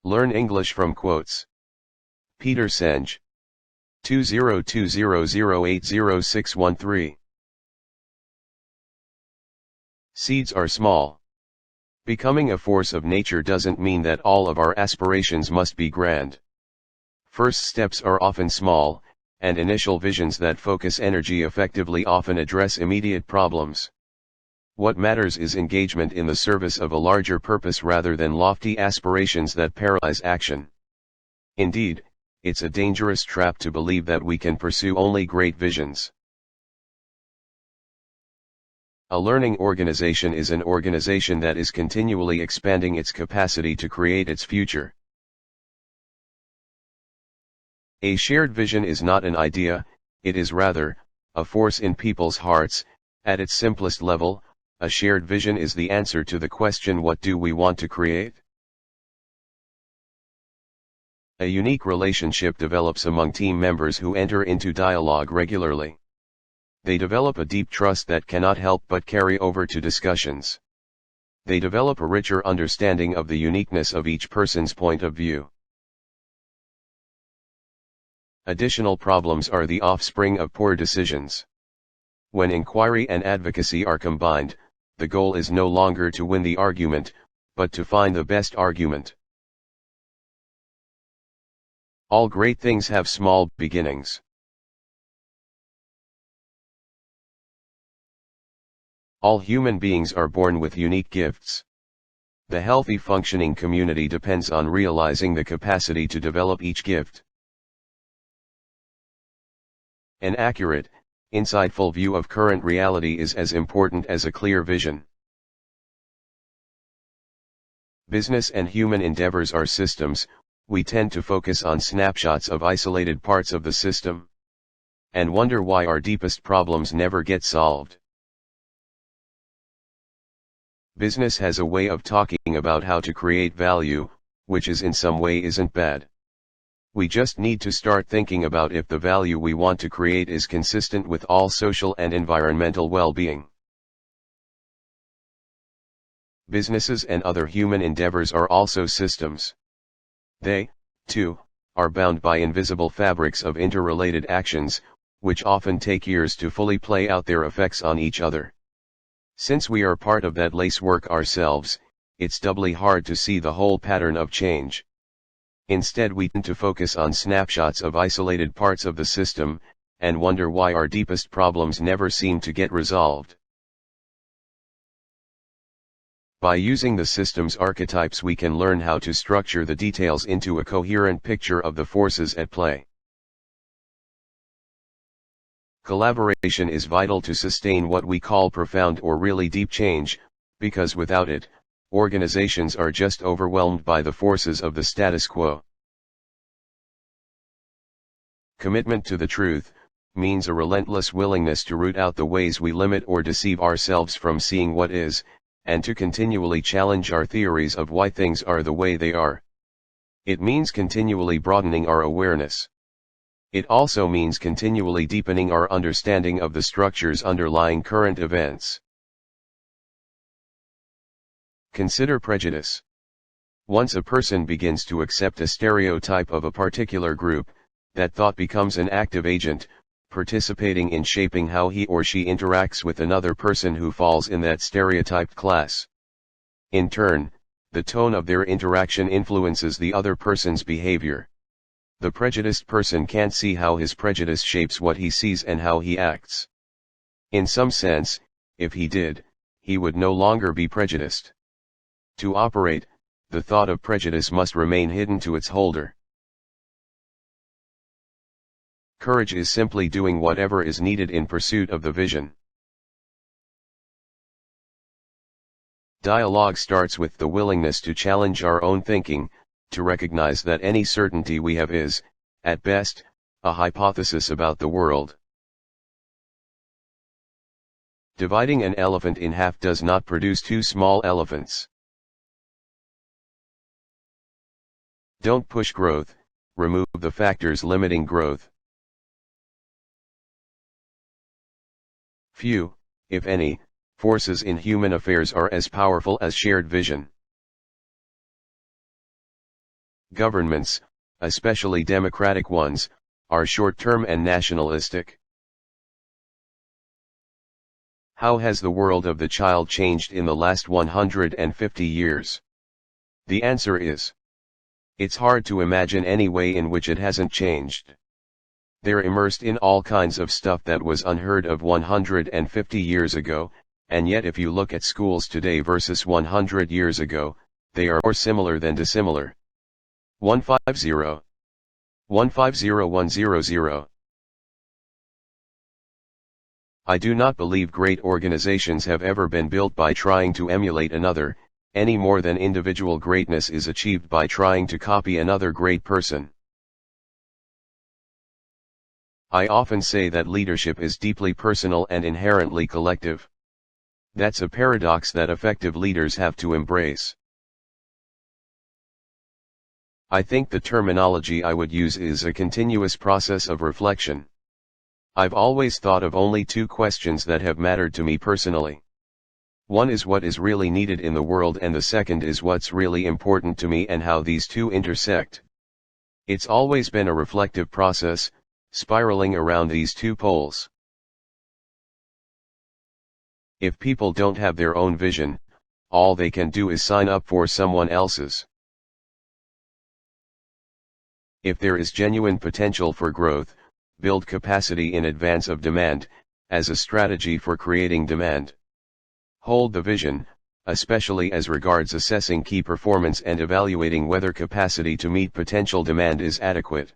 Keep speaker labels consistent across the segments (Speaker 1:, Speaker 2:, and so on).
Speaker 1: Learn English from Quotes Peter Senge. 2020080613. Seeds are small. Becoming a force of nature doesn't mean that all of our aspirations must be grand. First steps are often small, and initial visions that focus energy effectively often address immediate problems. What matters is engagement in the service of a larger purpose rather than lofty aspirations that paralyze action. Indeed, it's a dangerous trap to believe that we can pursue only great visions. A learning organization is an organization that is continually expanding its capacity to create its future. A shared vision is not an idea, it is rather a force in people's hearts. At its simplest level, a shared vision is the answer to the question, what do we want to create? A unique relationship develops among team members who enter into dialogue regularly. They develop a deep trust that cannot help but carry over to discussions. They develop a richer understanding of the uniqueness of each person's point of view. Additional problems are the offspring of poor decisions. When inquiry and advocacy are combined, the goal is no longer to win the argument, but to find the best argument. All great things have small beginnings. All human beings are born with unique gifts. The healthy functioning community depends on realizing the capacity to develop each gift. An accurate, insightful view of current reality is as important as a clear vision. Business and human endeavors are systems. We tend to focus on snapshots of isolated parts of the system, and wonder why our deepest problems never get solved. Business has a way of talking about how to create value, which in some way isn't bad. We just need to start thinking about if the value we want to create is consistent with all social and environmental well-being. Businesses and other human endeavors are also systems. They, too, are bound by invisible fabrics of interrelated actions, which often take years to fully play out their effects on each other. Since we are part of that lacework ourselves, it's doubly hard to see the whole pattern of change. Instead, we tend to focus on snapshots of isolated parts of the system, and wonder why our deepest problems never seem to get resolved. By using the system's archetypes, we can learn how to structure the details into a coherent picture of the forces at play. Collaboration is vital to sustain what we call profound or really deep change, because without it, organizations are just overwhelmed by the forces of the status quo. Commitment to the truth means a relentless willingness to root out the ways we limit or deceive ourselves from seeing what is, and to continually challenge our theories of why things are the way they are. It means continually broadening our awareness. It also means continually deepening our understanding of the structures underlying current events. Consider prejudice. Once a person begins to accept a stereotype of a particular group, that thought becomes an active agent, participating in shaping how he or she interacts with another person who falls in that stereotyped class. In turn, the tone of their interaction influences the other person's behavior. The prejudiced person can't see how his prejudice shapes what he sees and how he acts. In some sense, if he did, he would no longer be prejudiced. To operate, the thought of prejudice must remain hidden to its holder. Courage is simply doing whatever is needed in pursuit of the vision. Dialogue starts with the willingness to challenge our own thinking, to recognize that any certainty we have is, at best, a hypothesis about the world. Dividing an elephant in half does not produce two small elephants. Don't push growth, remove the factors limiting growth. Few, if any, forces in human affairs are as powerful as shared vision. governments, especially democratic ones, are short-term and nationalistic. How has the world of the child changed in the last 150 years? The answer is, it's hard to imagine any way in which it hasn't changed. They're immersed in all kinds of stuff that was unheard of 150 years ago, and yet if you look at schools today versus 100 years ago, they are more similar than dissimilar. 150. 150100. I do not believe great organizations have ever been built by trying to emulate another, any more than individual greatness is achieved by trying to copy another great person. I often say that leadership is deeply personal and inherently collective. That's a paradox that effective leaders have to embrace. I think the terminology I would use is a continuous process of reflection. I've always thought of only two questions that have mattered to me personally. One is what is really needed in the world, and the second is what's really important to me and how these two intersect. It's always been a reflective process, spiraling around these two poles. If people don't have their own vision, all they can do is sign up for someone else's. If there is genuine potential for growth, build capacity in advance of demand, as a strategy for creating demand. Hold the vision, especially as regards assessing key performance and evaluating whether capacity to meet potential demand is adequate.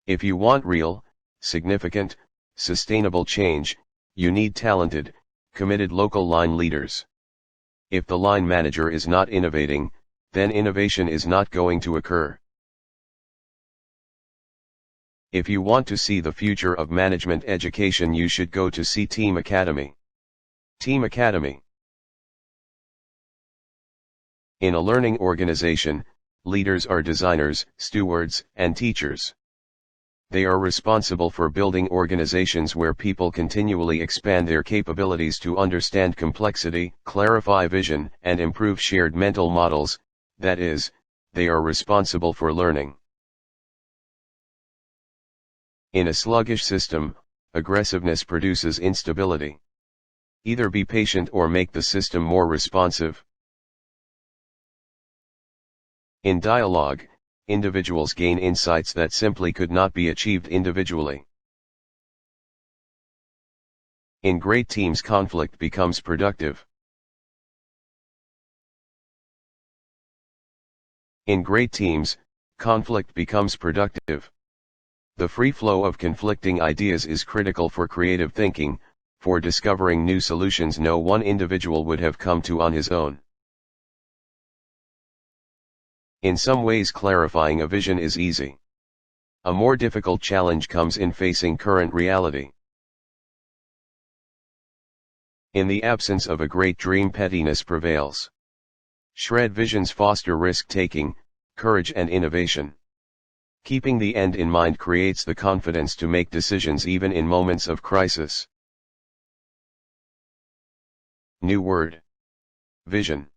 Speaker 1: If you want real, significant, sustainable change, you need talented, committed local line leaders. If the line manager is not innovating, then innovation is not going to occur. If you want to see the future of management education, you should go to see Team Academy. Team Academy. In a learning organization, leaders are designers, stewards, and teachers. They are responsible for building organizations where people continually expand their capabilities to understand complexity, clarify vision, and improve shared mental models. That is, they are responsible for learning. In a sluggish system, aggressiveness produces instability. Either be patient or make the system more responsive. In dialogue, individuals gain insights that simply could not be achieved individually. In great teams, conflict becomes productive. In great teams, conflict becomes productive. The free flow of conflicting ideas is critical for creative thinking, for discovering new solutions no one individual would have come to on his own. In some ways, clarifying a vision is easy. A more difficult challenge comes in facing current reality. In the absence of a great dream, pettiness prevails. Shred visions foster risk-taking, courage and innovation. Keeping the end in mind creates the confidence to make decisions even in moments of crisis. New word. Vision.